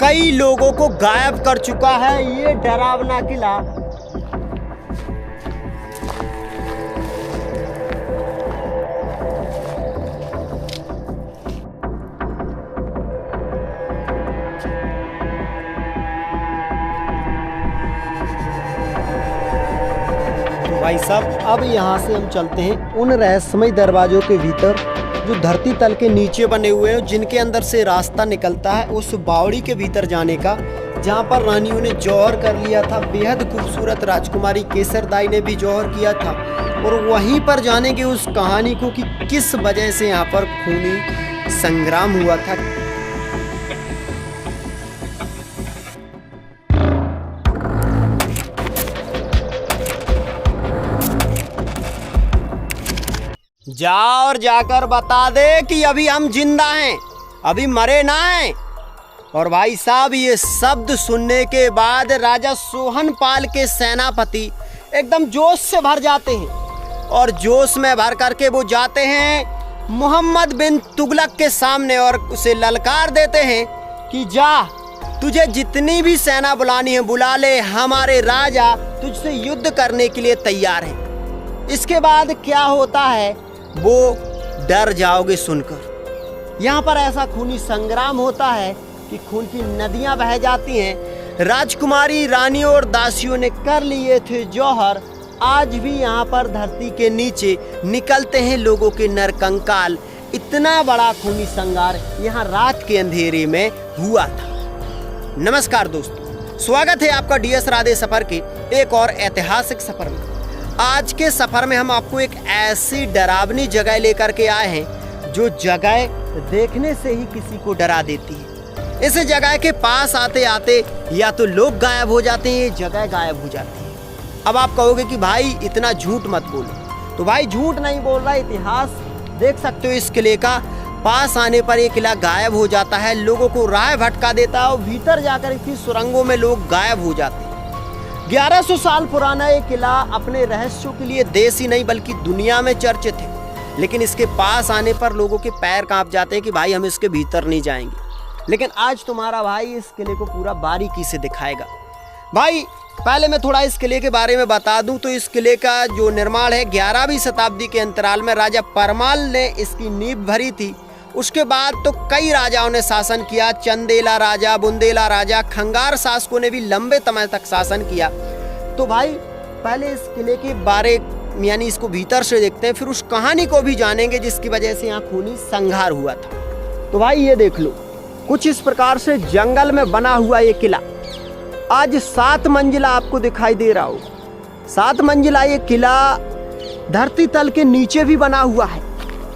कई लोगों को गायब कर चुका है ये डरावना किला। भाई साहब, अब यहाँ से हम चलते हैं उन रहस्यमय दरवाजों के भीतर जो धरती तल के नीचे बने हुए हैं, जिनके अंदर से रास्ता निकलता है उस बावड़ी के भीतर जाने का, जहाँ पर रानियों ने जौहर कर लिया था। बेहद खूबसूरत राजकुमारी केसरदाई ने भी जौहर किया था। और वहीं पर जानेंगे उस कहानी को कि किस वजह से यहाँ पर खूनी संग्राम हुआ था। जा और जाकर बता दे कि अभी हम जिंदा हैं, अभी मरे ना हैं। और भाई साहब, ये शब्द सुनने के बाद राजा सोहनपाल के सेनापति एकदम जोश से भर जाते हैं और जोश में भर करके वो जाते हैं मोहम्मद बिन तुगलक के सामने और उसे ललकार देते हैं कि जा, तुझे जितनी भी सेना बुलानी है बुला ले, हमारे राजा तुझसे युद्ध करने के लिए तैयार हैं। इसके बाद क्या होता है वो डर जाओगे सुनकर। यहाँ पर ऐसा खूनी संग्राम होता है कि खून की नदियां बह जाती हैं। राजकुमारी, रानियों और दासियों ने कर लिए थे जौहर। आज भी यहाँ पर धरती के नीचे निकलते हैं लोगों के नरकंकाल। इतना बड़ा खूनी संहार यहाँ रात के अंधेरे में हुआ था। नमस्कार दोस्तों, स्वागत है आपका डीएस राधे सफर के एक और ऐतिहासिक सफर में। आज के सफर में हम आपको एक ऐसी डरावनी जगह लेकर के आए हैं जो जगह देखने से ही किसी को डरा देती है। इस जगह के पास आते आते या तो लोग गायब हो जाते हैं, ये जगह गायब हो जाती है। अब आप कहोगे कि भाई इतना झूठ मत बोलो, तो भाई झूठ नहीं बोल रहा, इतिहास देख सकते हो। इस किले का पास आने पर ये किला गायब हो जाता है, लोगों को राह भटका देता है और भीतर जाकर इतनी सुरंगों में लोग गायब हो जाते हैं। 1100 साल पुराना ये किला अपने रहस्यों के लिए देश ही नहीं बल्कि दुनिया में चर्चित है। लेकिन इसके पास आने पर लोगों के पैर कांप जाते हैं कि भाई हम इसके भीतर नहीं जाएंगे। लेकिन आज तुम्हारा भाई इस किले को पूरा बारीकी से दिखाएगा। भाई पहले मैं थोड़ा इस किले के बारे में बता दूं तो इस किले का जो निर्माण है 11वीं शताब्दी के अंतराल में राजा परमाल ने इसकी नींव भरी थी। उसके बाद तो कई राजाओं ने शासन किया। चंदेला राजा, बुंदेला राजा, खंगार शासकों ने भी लंबे समय तक शासन किया। तो भाई पहले इस किले के बारे यानी इसको भीतर से देखते हैं, फिर उस कहानी को भी जानेंगे जिसकी वजह से यहाँ खूनी संहार हुआ था। तो भाई ये देख लो, कुछ इस प्रकार से जंगल में बना हुआ ये किला आज 7 मंजिला आपको दिखाई दे रहा हो। 7 मंजिला ये किला धरती तल के नीचे भी बना हुआ है।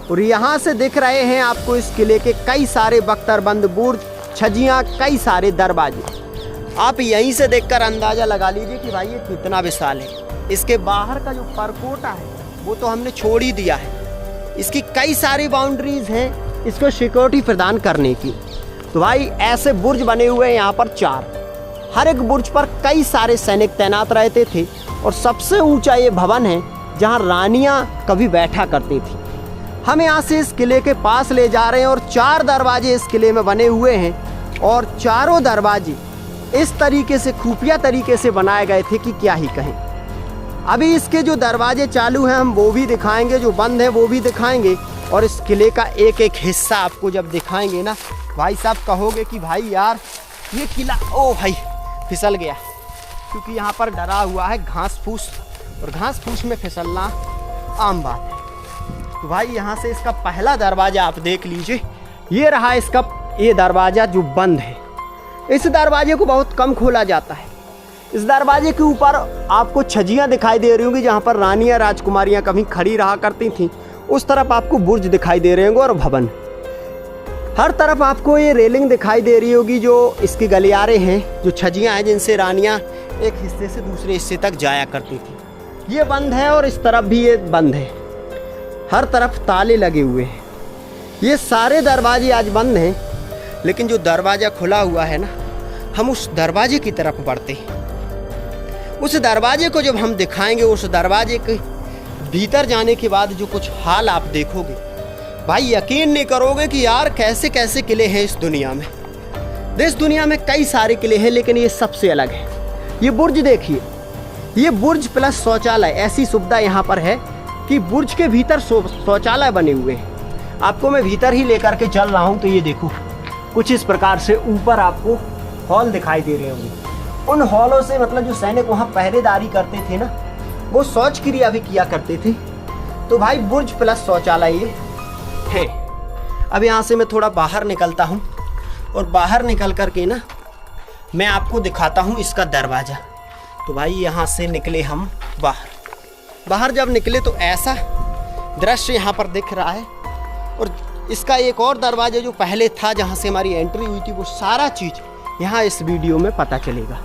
और यहाँ से दिख रहे हैं आपको इस किले के कई सारे बख्तरबंद बुर्ज, छजियाँ, कई सारे दरवाजे। आप यहीं से देखकर अंदाजा लगा लीजिए कि भाई ये कितना विशाल है। इसके बाहर का जो परकोटा है वो तो हमने छोड़ ही दिया है। इसकी कई सारी बाउंड्रीज हैं इसको सिक्योरिटी प्रदान करने की। तो भाई ऐसे बुर्ज बने हुए हैं यहाँ पर 4। हर एक बुर्ज पर कई सारे सैनिक तैनात रहते थे। और सबसे ऊंचा ये भवन है जहाँ रानियाँ कभी बैठा करती थी। हम यहाँ से इस किले के पास ले जा रहे हैं और 4 दरवाजे इस किले में बने हुए हैं। और चारों दरवाजे इस तरीके से खुफिया तरीके से बनाए गए थे कि क्या ही कहें। अभी इसके जो दरवाजे चालू हैं हम वो भी दिखाएंगे, जो बंद हैं वो भी दिखाएंगे। और इस किले का एक एक हिस्सा आपको जब दिखाएंगे ना भाई साहब कहोगे कि भाई यार ये किला, ओ भाई फिसल गया, क्योंकि यहाँ पर डरा हुआ है घास फूस, और घास फूस में फिसलना आम बात है। तो भाई यहाँ से इसका पहला दरवाजा आप देख लीजिए, ये रहा इसका ये दरवाजा जो बंद है। इस दरवाजे को बहुत कम खोला जाता है। इस दरवाजे के ऊपर आपको छजियाँ दिखाई दे रही होंगी जहाँ पर रानियाँ, राजकुमारियाँ कभी खड़ी रहा करती थीं। उस तरफ आपको बुर्ज दिखाई दे रहे होंगे और भवन। हर तरफ आपको ये रेलिंग दिखाई दे रही होगी जो इसके गलियारे हैं, जो छजियाँ हैं जिनसे रानियाँ एक हिस्से से दूसरे हिस्से तक जाया करती थी। ये बंद है और इस तरफ भी ये बंद है। हर तरफ ताले लगे हुए हैं। ये सारे दरवाजे आज बंद हैं। लेकिन जो दरवाज़ा खुला हुआ है ना, हम उस दरवाजे की तरफ बढ़ते हैं। उस दरवाजे को जब हम दिखाएंगे, उस दरवाजे के भीतर जाने के बाद जो कुछ हाल आप देखोगे भाई यकीन नहीं करोगे कि यार कैसे कैसे किले हैं इस दुनिया में। देश दुनिया में कई सारे किले हैं, लेकिन ये सबसे अलग है। ये बुर्ज देखिए, ये बुर्ज प्लस शौचालय, ऐसी सुविधा यहाँ पर है कि बुर्ज के भीतर शौचालय बने हुए हैं। आपको मैं भीतर ही लेकर के चल रहा हूँ। तो ये देखो, कुछ इस प्रकार से ऊपर आपको हॉल दिखाई दे रहे होंगे। उन हॉलों से मतलब जो सैनिक वहाँ पहरेदारी करते थे ना, वो शौच क्रिया भी किया करते थे। तो भाई बुर्ज प्लस शौचालय ये है। अब यहाँ से मैं थोड़ा बाहर निकलता हूँ और बाहर निकल करके ना मैं आपको दिखाता हूँ इसका दरवाज़ा। तो भाई यहाँ से निकले हम बाहर जब निकले तो ऐसा दृश्य यहाँ पर दिख रहा है। और इसका एक और दरवाज़ा जो पहले था जहाँ से हमारी एंट्री हुई थी, वो सारा चीज़ यहाँ इस वीडियो में पता चलेगा।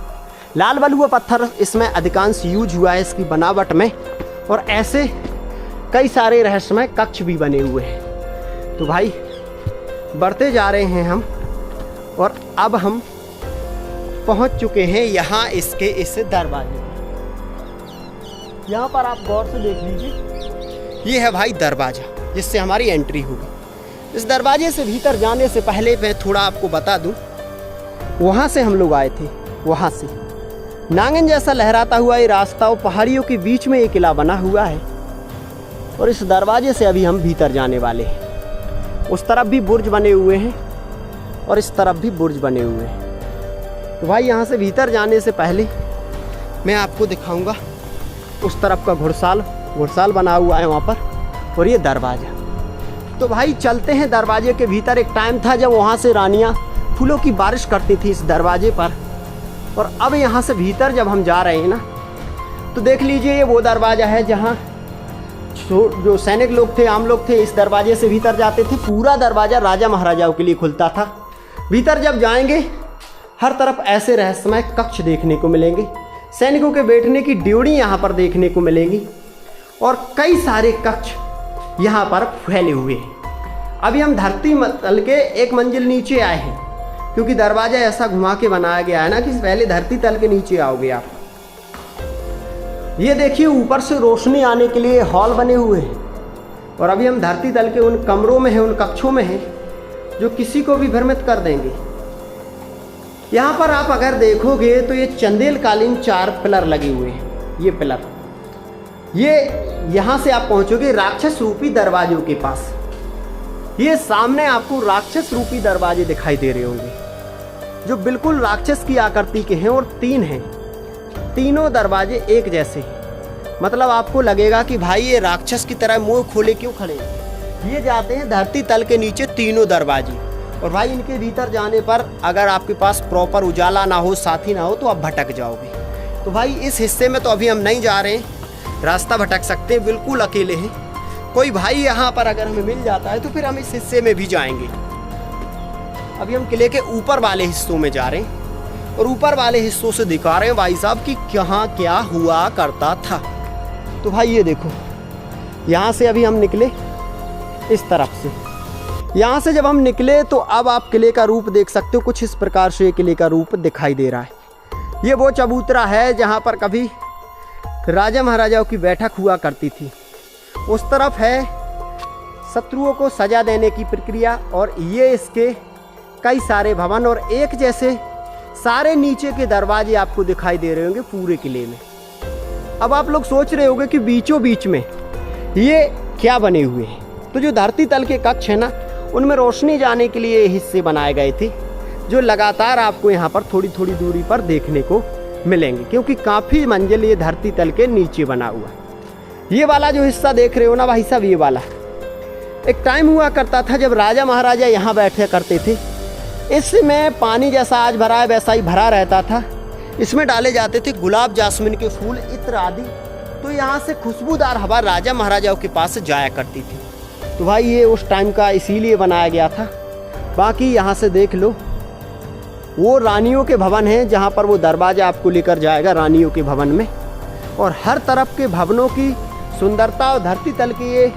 लाल बलुआ पत्थर इसमें अधिकांश यूज हुआ है इसकी बनावट में, और ऐसे कई सारे रहस्यमय कक्ष भी बने हुए हैं। तो भाई बढ़ते जा रहे हैं हम, और अब हम पहुंच चुके हैं यहाँ इसके इस दरवाजे। यहाँ पर आप गौर से देख लीजिए, ये है भाई दरवाजा जिससे हमारी एंट्री होगी। इस दरवाजे से भीतर जाने से पहले मैं थोड़ा आपको बता दूं, वहाँ से हम लोग आए थे। वहाँ से नांगन जैसा लहराता हुआ ये रास्ता और पहाड़ियों के बीच में एक किला बना हुआ है, और इस दरवाजे से अभी हम भीतर जाने वाले हैं। उस तरफ भी बुर्ज बने हुए हैं और इस तरफ भी बुर्ज बने हुए हैं। तो भाई यहाँ से भीतर जाने से पहले मैं आपको दिखाऊंगा उस तरफ का घुड़साल बना हुआ है वहाँ पर, और ये दरवाज़ा। तो भाई चलते हैं दरवाजे के भीतर। एक टाइम था जब वहाँ से रानियाँ फूलों की बारिश करती थी इस दरवाजे पर, और अब यहाँ से भीतर जब हम जा रहे हैं ना, तो देख लीजिए ये वो दरवाज़ा है जहाँ जो सैनिक लोग थे, आम लोग थे, इस दरवाजे से भीतर जाते थे। पूरा दरवाज़ा राजा महाराजाओं के लिए खुलता था। भीतर जब जाएंगे हर तरफ ऐसे रहस्यमय कक्ष देखने को मिलेंगे, सैनिकों के बैठने की ड्योढ़ी यहाँ पर देखने को मिलेंगी, और कई सारे कक्ष यहाँ पर फैले हुए हैं। अभी हम धरती तल के एक मंजिल नीचे आए हैं, क्योंकि दरवाज़ा ऐसा घुमा के बनाया गया है ना कि पहले धरती तल के नीचे आओगे आप। ये देखिए ऊपर से रोशनी आने के लिए हॉल बने हुए हैं, और अभी हम धरती तल के उन कमरों में हैं, उन कक्षों में हैं जो किसी को भी भ्रमित कर देंगे। यहाँ पर आप अगर देखोगे तो ये चंदेल कालीन 4 पिलर लगे हुए हैं। ये पिलर, ये यहाँ से आप पहुँचोगे राक्षस रूपी दरवाजों के पास। ये सामने आपको राक्षस रूपी दरवाजे दिखाई दे रहे होंगे, जो बिल्कुल राक्षस की आकृति के हैं, और 3 हैं। तीनों दरवाजे एक जैसे हैं। मतलब आपको लगेगा कि भाई ये राक्षस की तरह मुंह खोले क्यों खड़े हैं। ये जाते हैं धरती तल के नीचे तीनों दरवाजे, और भाई इनके भीतर जाने पर अगर आपके पास प्रॉपर उजाला ना हो, साथी ना हो, तो आप भटक जाओगे। तो भाई इस हिस्से में तो अभी हम नहीं जा रहे हैं, रास्ता भटक सकते हैं, बिल्कुल अकेले हैं। कोई भाई यहाँ पर अगर हमें मिल जाता है तो फिर हम इस हिस्से में भी जाएंगे। अभी हम किले के ऊपर वाले हिस्सों में जा रहे हैं, और ऊपर वाले हिस्सों से दिखा रहे हैं भाई साहब कि कहाँ क्या हुआ करता था। तो भाई ये देखो, यहाँ से अभी हम निकले इस तरफ से। यहाँ से जब हम निकले तो अब आप किले का रूप देख सकते हो। कुछ इस प्रकार से किले का रूप दिखाई दे रहा है। ये वो चबूतरा है जहाँ पर कभी राजा महाराजाओं की बैठक हुआ करती थी। उस तरफ है शत्रुओं को सजा देने की प्रक्रिया, और ये इसके कई सारे भवन और एक जैसे सारे नीचे के दरवाजे आपको दिखाई दे रहे होंगे पूरे किले में। अब आप लोग सोच रहे होंगे कि बीचों बीच में ये क्या बने हुए हैं। तो जो धरती तल के कक्ष है ना, उनमें रोशनी जाने के लिए हिस्से बनाए गए थे, जो लगातार आपको यहाँ पर थोड़ी थोड़ी दूरी पर देखने को मिलेंगे, क्योंकि काफ़ी मंजिल ये धरती तल के नीचे बना हुआ है। ये वाला जो हिस्सा देख रहे हो ना भाई साहब, ये वाला एक टाइम हुआ करता था जब राजा महाराजा यहाँ बैठे करते थे। इसमें पानी जैसा आज भरा है वैसा ही भरा रहता था। इसमें डाले जाते थे गुलाब जासमीन के फूल, इत्र आदि। तो यहाँ से खुशबूदार हवा राजा महाराजाओं के पास जाया करती थी। तो भाई ये उस टाइम का इसीलिए बनाया गया था। बाकी यहाँ से देख लो, वो रानियों के भवन हैं जहाँ पर वो दरवाजा आपको लेकर जाएगा रानियों के भवन में, और हर तरफ के भवनों की सुंदरता और धरती तल के ये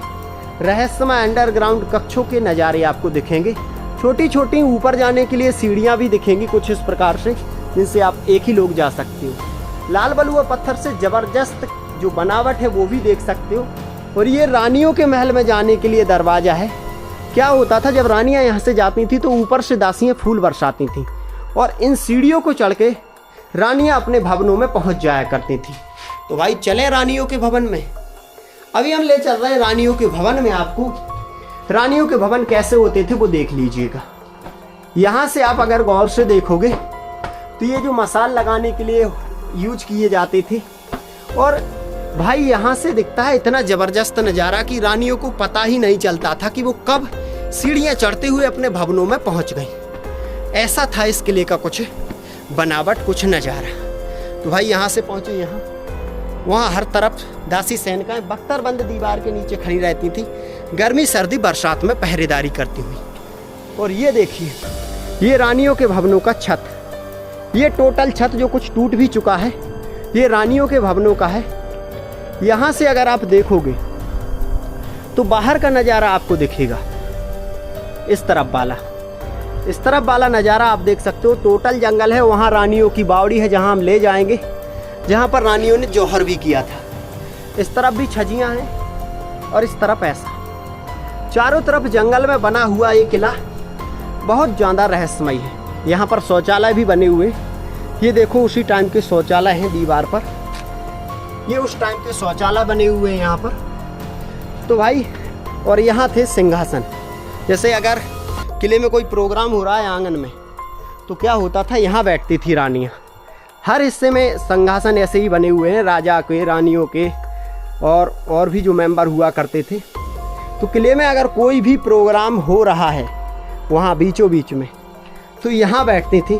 रहस्यमय अंडरग्राउंड कक्षों के नज़ारे आपको दिखेंगे। छोटी छोटी ऊपर जाने के लिए सीढ़ियाँ भी दिखेंगी कुछ इस प्रकार से, जिनसे आप एक ही लोग जा सकते हो। लाल बलुआ पत्थर से ज़बरदस्त जो बनावट है वो भी देख सकते हो। और ये रानियों के महल में जाने के लिए दरवाज़ा है। क्या होता था जब रानियाँ यहाँ से जाती थी तो ऊपर से दासियाँ फूल बरसाती थीं, और इन सीढ़ियों को चढ़ के रानियाँ अपने भवनों में पहुँच जाया करती थी। तो भाई चलें रानियों के भवन में। अभी हम ले चल रहे हैं रानियों के भवन में। आपको रानियों के भवन कैसे होते थे वो देख लीजिएगा। यहाँ से आप अगर गौर से देखोगे तो ये जो मसाल लगाने के लिए यूज किए जाते थे, और भाई यहाँ से दिखता है इतना ज़बरदस्त नज़ारा कि रानियों को पता ही नहीं चलता था कि वो कब सीढ़ियाँ चढ़ते हुए अपने भवनों में पहुँच गई। ऐसा था इस किले का कुछ बनावट, कुछ नज़ारा। तो भाई यहाँ से पहुँचे, यहाँ वहाँ हर तरफ दासी सैनिकाएं बख्तरबंद दीवार के नीचे खड़ी रहती थी, गर्मी सर्दी बरसात में पहरेदारी करती हुई। और ये देखिए, ये रानियों के भवनों का छत, ये टोटल छत जो कुछ टूट भी चुका है, ये रानियों के भवनों का है। यहाँ से अगर आप देखोगे तो बाहर का नज़ारा आपको दिखेगा। इस तरफ वाला नज़ारा आप देख सकते हो। टोटल जंगल है, वहाँ रानियों की बावड़ी है जहाँ हम ले जाएंगे, जहाँ पर रानियों ने जौहर भी किया था। इस तरफ भी छजियाँ हैं और इस तरफ ऐसा। चारों तरफ जंगल में बना हुआ ये किला बहुत ज़्यादा रहस्यमय है। यहाँ पर शौचालय भी बने हुए, ये देखो उसी टाइम के शौचालय हैं दीवार पर, ये उस टाइम के शौचालय बने हुए हैं यहाँ पर। तो भाई और यहाँ थे सिंहासन। जैसे अगर किले में कोई प्रोग्राम हो रहा है आंगन में तो क्या होता था, यहाँ बैठती थी रानियाँ। हर हिस्से में सिंहासन ऐसे ही बने हुए हैं, राजा के, रानियों के और भी जो मेंबर हुआ करते थे। तो किले में अगर कोई भी प्रोग्राम हो रहा है वहाँ बीचों बीच में, तो यहाँ बैठती थी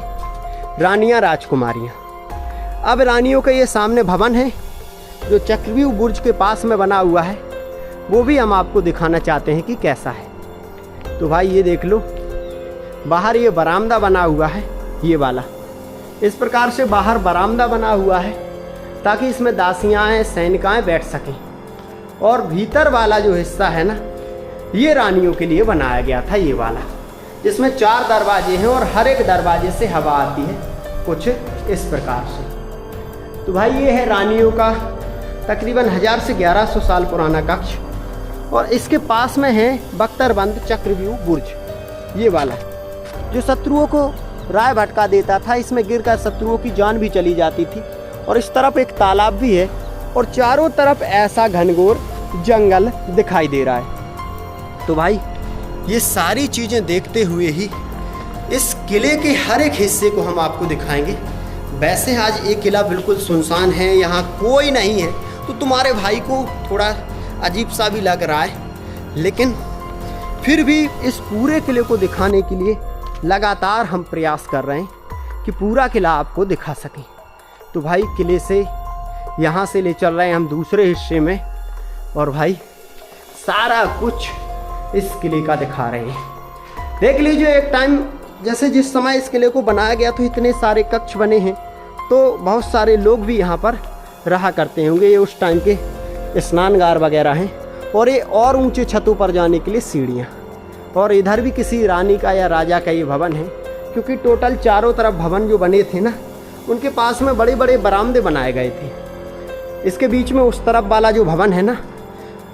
रानियाँ, राजकुमारियाँ। अब रानियों के ये सामने भवन है जो चक्रव्यूह बुर्ज के पास में बना हुआ है, वो भी हम आपको दिखाना चाहते हैं कि कैसा है। तो भाई ये देख लो, बाहर ये बरामदा बना हुआ है, ये वाला इस प्रकार से बाहर बरामदा बना हुआ है ताकि इसमें दासियाँ सैनिकाएँ बैठ सकें। और भीतर वाला जो हिस्सा है ना, ये रानियों के लिए बनाया गया था, ये वाला, जिसमें 4 दरवाजे हैं और हर एक दरवाजे से हवा आती है कुछ इस प्रकार से। तो भाई ये है रानियों का तकरीबन 1000 से 1100 साल पुराना कक्ष, और इसके पास में है बख्तरबंद चक्रव्यूह बुर्ज, ये वाला जो शत्रुओं को राय भटका देता था। इसमें गिरकर शत्रुओं की जान भी चली जाती थी। और इस तरफ एक तालाब भी है और चारों तरफ ऐसा घनघोर जंगल दिखाई दे रहा है। तो भाई ये सारी चीज़ें देखते हुए ही इस किले के हर एक हिस्से को हम आपको दिखाएंगे। वैसे आज ये किला बिल्कुल सुनसान है, यहाँ कोई नहीं है, तो तुम्हारे भाई को थोड़ा अजीब सा भी लग रहा है, लेकिन फिर भी इस पूरे किले को दिखाने के लिए लगातार हम प्रयास कर रहे हैं कि पूरा किला आपको दिखा सकें। तो भाई किले से यहाँ से ले चल रहे हैं हम दूसरे हिस्से में, और भाई सारा कुछ इस किले का दिखा रहे हैं। देख लीजिए, एक टाइम जैसे जिस समय इस किले को बनाया गया तो इतने सारे कक्ष बने हैं, तो बहुत सारे लोग भी यहाँ पर रहा करते होंगे। ये उस टाइम के स्नानगार वगैरह हैं, और ये और ऊंचे छतों पर जाने के लिए सीढ़ियाँ। और इधर भी किसी रानी का या राजा का ये भवन है, क्योंकि टोटल चारों तरफ भवन जो बने थे ना, उनके पास में बड़े बड़े बरामदे बनाए गए थे। इसके बीच में उस तरफ वाला जो भवन है ना,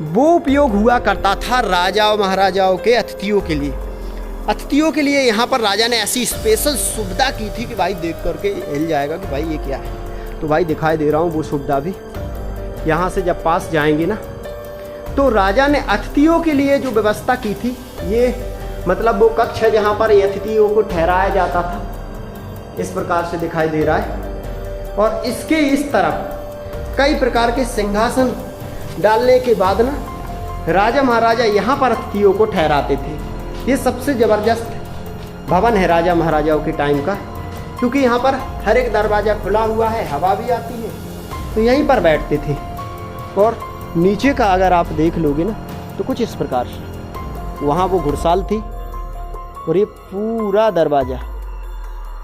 वो उपयोग हुआ करता था राजाओं महाराजाओं के अतिथियों के लिए। अतिथियों के लिए यहाँ पर राजा ने ऐसी स्पेशल सुविधा की थी कि भाई देख करके हिल जाएगा कि भाई ये क्या है। तो भाई दिखाई दे रहा हूँ वो सुविधा भी। यहाँ से जब पास जाएंगे ना, तो राजा ने अतिथियों के लिए जो व्यवस्था की थी, ये मतलब वो कक्ष है जहाँ पर अतिथियों को ठहराया जाता था, इस प्रकार से दिखाई दे रहा है। और इसके इस तरफ कई प्रकार के सिंहासन डालने के बाद ना, राजा महाराजा यहाँ पर अतिथियों को ठहराते थे। ये सबसे ज़बरदस्त भवन है राजा महाराजाओं के टाइम का, क्योंकि यहाँ पर हर एक दरवाज़ा खुला हुआ है, हवा भी आती है, तो यहीं पर बैठते थे। और नीचे का अगर आप देख लोगे ना, तो कुछ इस प्रकार से, वहाँ वो घुड़साल थी, और ये पूरा दरवाज़ा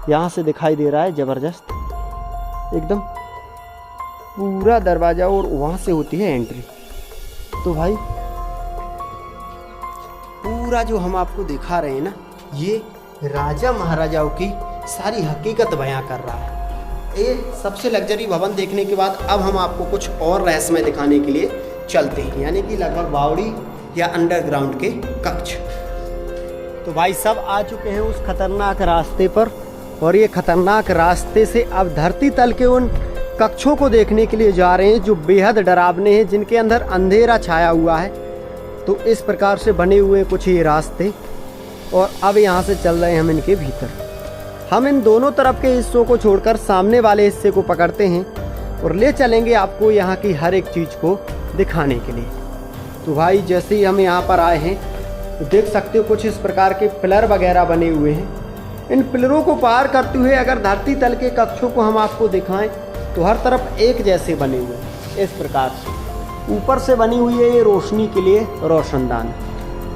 यहाँ से दिखाई दे रहा है, ज़बरदस्त एकदम पूरा दरवाज़ा, और वहाँ से होती है एंट्री। तो भाई पूरा जो हम आपको दिखा रहे हैं ना, ये राजा महाराजाओं की सारी हकीकत बयां कर रहा है। ये सबसे लग्जरी भवन देखने के बाद अब हम आपको कुछ और रहस्यमय दिखाने के लिए चलते हैं, यानी कि लगभग बावड़ी या अंडरग्राउंड के कक्ष। तो भाई सब आ चुके हैं उस खतरनाक रास्ते पर, और ये खतरनाक रास्ते से अब धरती तल के उन कक्षों को देखने के लिए जा रहे हैं जो बेहद डरावने हैं, जिनके अंदर अंधेरा छाया हुआ है। तो इस प्रकार से बने हुए कुछ ये रास्ते, और अब यहाँ से चल रहे हैं हम इनके भीतर। हम इन दोनों तरफ के हिस्सों को छोड़कर सामने वाले हिस्से को पकड़ते हैं और ले चलेंगे आपको यहाँ की हर एक चीज़ को दिखाने के लिए। तो भाई जैसे ही हम यहाँ पर आए हैं तो देख सकते हो कुछ इस प्रकार के पिलर वगैरह बने हुए हैं। इन पिलरों को पार करते हुए अगर धरती तल के कक्षों को हम आपको दिखाएं तो हर तरफ एक जैसे बने हुए हैं। इस प्रकार से ऊपर से बनी हुई है ये रोशनी के लिए रोशनदान।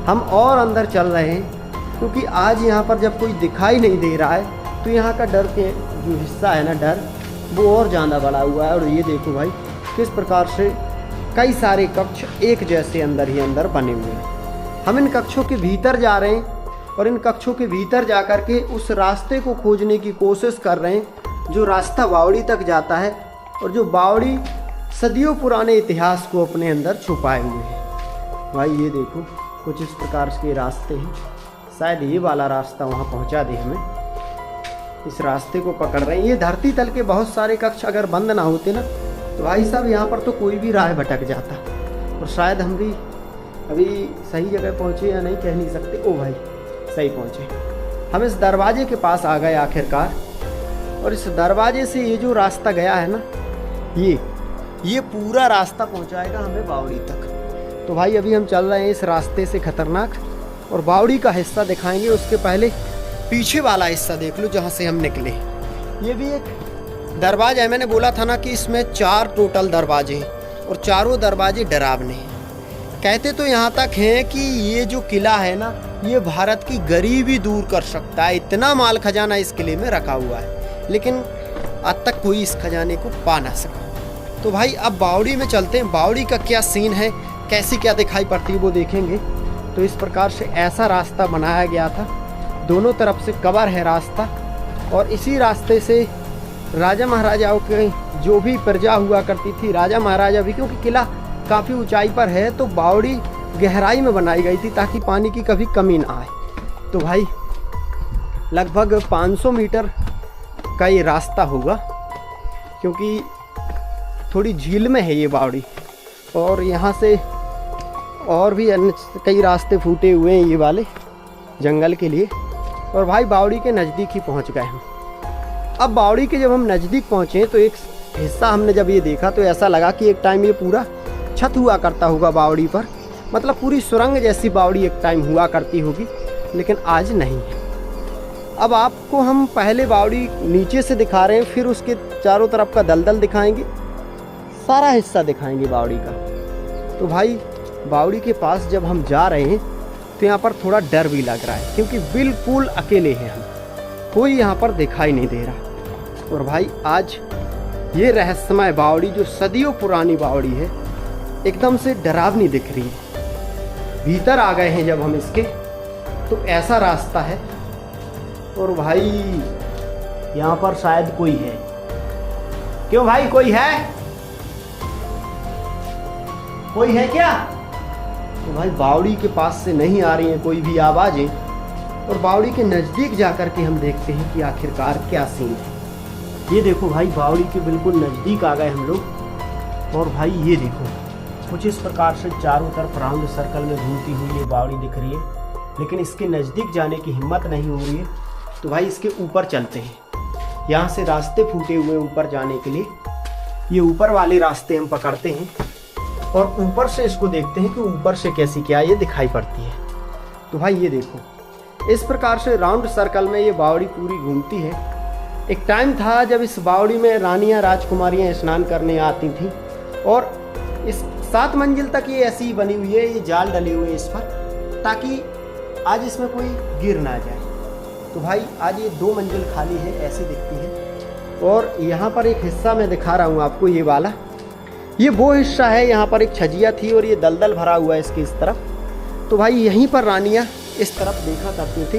हम और अंदर चल रहे हैं क्योंकि आज यहाँ पर जब कोई दिखाई नहीं दे रहा है तो यहाँ का डर के जो हिस्सा है ना, डर वो और ज़्यादा बढ़ा हुआ है। और ये देखो भाई किस प्रकार से कई सारे कक्ष एक जैसे अंदर ही अंदर बने हुए हैं। हम इन कक्षों के भीतर जा रहे हैं और इन कक्षों के भीतर जा कर के उस रास्ते को खोजने की कोशिश कर रहे हैं जो रास्ता बावड़ी तक जाता है और जो बावड़ी सदियों पुराने इतिहास को अपने अंदर छुपाए हुए हैं। भाई ये देखो कुछ इस प्रकार के रास्ते हैं, शायद ये वाला रास्ता वहाँ पहुँचा दे हमें। इस रास्ते को पकड़ रहे हैं। ये धरती तल के बहुत सारे कक्ष अगर बंद ना होते ना तो भाई साहब यहाँ पर तो कोई भी राह भटक जाता और शायद हम भी अभी सही जगह पहुँचे या नहीं कह नहीं सकते। ओ भाई सही पहुँचे। हम इस दरवाजे के पास आ गए आखिरकार, और इस दरवाजे से ये जो रास्ता गया है ना, ये पूरा रास्ता पहुँचाएगा हमें बावड़ी तक। तो भाई अभी हम चल रहे हैं इस रास्ते से खतरनाक, और बावड़ी का हिस्सा दिखाएंगे। उसके पहले पीछे वाला हिस्सा देख लो जहाँ से हम निकले। ये भी एक दरवाजा है। मैंने बोला था ना कि इसमें 4 टोटल दरवाजे हैं और चारों दरवाजे डरावने हैं। कहते तो यहाँ तक हैं कि ये जो किला है ना, ये भारत की गरीबी दूर कर सकता है। इतना माल खजाना इस किले में रखा हुआ है, लेकिन आज तक कोई इस खजाने को पा ना सका। तो भाई अब बावड़ी में चलते हैं। बावड़ी का क्या सीन है, कैसी क्या दिखाई पड़ती है वो देखेंगे। तो इस प्रकार से ऐसा रास्ता बनाया गया था, दोनों तरफ से कवर है रास्ता, और इसी रास्ते से राजा महाराजाओं के जो भी प्रजा हुआ करती थी, राजा महाराजा भी, क्योंकि किला काफ़ी ऊंचाई पर है तो बावड़ी गहराई में बनाई गई थी ताकि पानी की कभी कमी ना आए। तो भाई लगभग 500 मीटर का ये रास्ता होगा, क्योंकि थोड़ी झील में है ये बावड़ी, और यहाँ से और भी अन्य कई रास्ते फूटे हुए हैं ये वाले जंगल के लिए। और भाई बावड़ी के नज़दीक ही पहुँच गए हम। अब बावड़ी के जब हम नज़दीक पहुँचे तो एक हिस्सा हमने जब ये देखा तो ऐसा लगा कि एक टाइम ये पूरा छत हुआ करता होगा बावड़ी पर, मतलब पूरी सुरंग जैसी बावड़ी एक टाइम हुआ करती होगी, लेकिन आज नहीं है। अब आपको हम पहले बावड़ी नीचे से दिखा रहे हैं, फिर उसके चारों तरफ का दलदल दिखाएंगे, सारा हिस्सा दिखाएंगे बावड़ी का। तो भाई बावड़ी के पास जब हम जा रहे हैं तो यहाँ पर थोड़ा डर भी लग रहा है, क्योंकि बिल्कुल अकेले हैं हम, कोई यहाँ पर दिखाई नहीं दे रहा। और भाई आज ये रहस्यमय बावड़ी जो सदियों पुरानी बावड़ी है एकदम से डरावनी दिख रही है। भीतर आ गए हैं जब हम इसके तो ऐसा रास्ता है, और भाई यहाँ पर शायद कोई है। क्यों भाई कोई है? कोई है क्या? तो भाई बावड़ी के पास से नहीं आ रही है कोई भी आवाजें, और बावड़ी के नज़दीक जाकर के हम देखते हैं कि आखिरकार क्या सीन है। ये देखो भाई बावड़ी के बिल्कुल नज़दीक आ गए हम लोग, और भाई ये देखो कुछ इस प्रकार से चारों तरफ राउंड सर्कल में घूमती हुई ये बावड़ी दिख रही है, लेकिन इसके नज़दीक जाने की हिम्मत नहीं हो रही है। तो भाई इसके ऊपर चलते हैं। यहाँ से रास्ते फूटे हुए ऊपर जाने के लिए, ये ऊपर वाले रास्ते हम पकड़ते हैं और ऊपर से इसको देखते हैं कि ऊपर से कैसी क्या ये दिखाई पड़ती है। तो भाई ये देखो इस प्रकार से राउंड सर्कल में ये बावड़ी पूरी घूमती है। एक टाइम था जब इस बावड़ी में रानियां राजकुमारियां स्नान करने आती थीं, और इस 7 मंजिल तक ये ऐसी ही बनी हुई है, ये जाल डले हुए इस पर, ताकि आज इसमें कोई गिर ना जाए। तो भाई आज ये 2 मंजिल खाली है, ऐसे दिखती है। और यहाँ पर एक हिस्सा मैं दिखा रहा हूँ आपको, ये वाला, ये वो हिस्सा है, यहाँ पर एक छजिया थी और ये दलदल भरा हुआ है इसके इस तरफ। तो भाई यहीं पर रानियाँ इस तरफ देखा करती थी।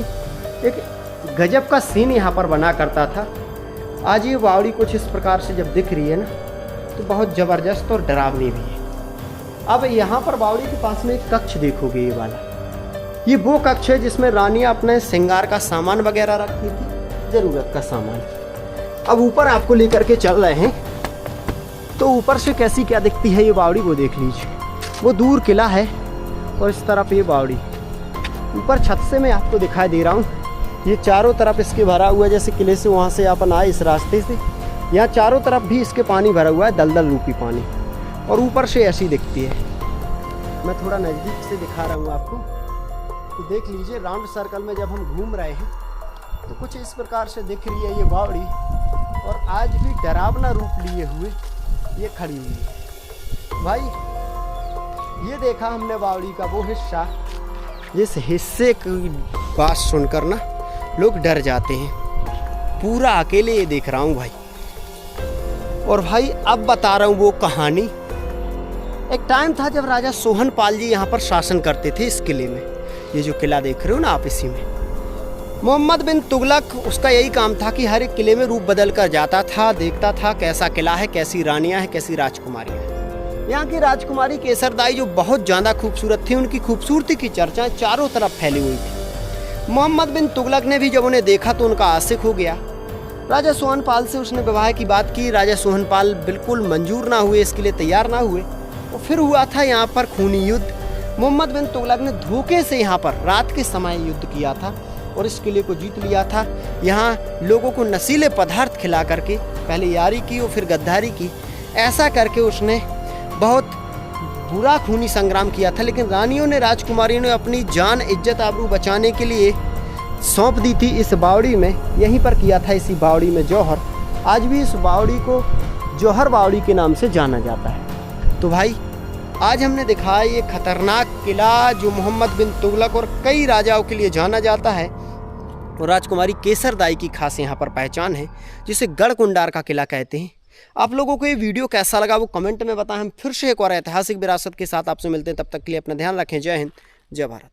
एक गजब का सीन यहाँ पर बना करता था। आज ये बावड़ी कुछ इस प्रकार से जब दिख रही है ना, तो बहुत ज़बरदस्त और डरावनी भी है। अब यहाँ पर बावड़ी के पास में एक कक्ष देखोगे, ये वाला, ये वो कक्ष है जिसमें रानियाँ अपने श्रृंगार का सामान वगैरह रखती थी। ज़रूरत का सामान। अब ऊपर आपको लेकर के चल रहे हैं, तो ऊपर से कैसी क्या दिखती है ये बावड़ी वो देख लीजिए। वो दूर किला है और इस तरफ ये बावड़ी। ऊपर छत से मैं आपको दिखाई दे रहा हूँ, ये चारों तरफ इसके भरा हुआ है। जैसे किले से वहाँ से अपन आए इस रास्ते से, यहाँ चारों तरफ भी इसके पानी भरा हुआ है, दलदल रूपी पानी, और ऊपर से ऐसी दिखती है। मैं थोड़ा नज़दीक से दिखा रहा हूँ आपको, तो देख लीजिए राउंड सर्कल में जब हम घूम रहे हैं तो कुछ इस प्रकार से दिख रही है ये बावड़ी, और आज भी डरावना रूप लिए हुए ये खड़ी हुई है। भाई ये देखा हमने बावड़ी का वो हिस्सा, जिस हिस्से की बात सुनकर ना लोग डर जाते हैं। पूरा अकेले ये देख रहा हूँ भाई। और भाई अब बता रहा हूँ वो कहानी। एक टाइम था जब राजा सोहन पाल जी यहाँ पर शासन करते थे इस किले में। ये जो किला देख रहे हो ना आप, इसी में मोहम्मद बिन तुगलक, उसका यही काम था कि हर एक किले में रूप बदल कर जाता था, देखता था कैसा किला है, कैसी रानियां हैं, कैसी राजकुमारियां हैं। यहाँ की राजकुमारी केसरदाई जो बहुत ज़्यादा खूबसूरत थी, उनकी खूबसूरती की चर्चा चारों तरफ फैली हुई थी। मोहम्मद बिन तुगलक ने भी जब उन्हें देखा तो उनका आशिक हो गया। राजा सोहनपाल से उसने विवाह की बात की। राजा सोहनपाल बिल्कुल मंजूर ना हुए, इसके लिए तैयार ना हुए। और फिर हुआ था यहाँ पर खूनी युद्ध। मोहम्मद बिन तुगलक ने धोखे से यहाँ पर रात के समय युद्ध किया था और इस किले को जीत लिया था। यहाँ लोगों को नशीले पदार्थ खिला करके पहले यारी की और फिर गद्दारी की। ऐसा करके उसने बहुत बुरा खूनी संग्राम किया था। लेकिन रानियों ने, राजकुमारियों ने अपनी जान, इज्जत, आबरू बचाने के लिए सौंप दी थी इस बावड़ी में। यहीं पर किया था इसी बावड़ी में जौहर। आज भी इस बावड़ी को जौहर बावड़ी के नाम से जाना जाता है। तो भाई आज हमने दिखाया ये खतरनाक किला जो मोहम्मद बिन तुगलक और कई राजाओं के लिए जाना जाता है, और राजकुमारी केसरदाई की खास यहाँ पर पहचान है, जिसे गढ़ कुंडार का किला कहते हैं। आप लोगों को ये वीडियो कैसा लगा वो कमेंट में बताएं। हम फिर से एक और ऐतिहासिक विरासत के साथ आपसे मिलते हैं। तब तक के लिए अपना ध्यान रखें। जय हिंद, जय भारत।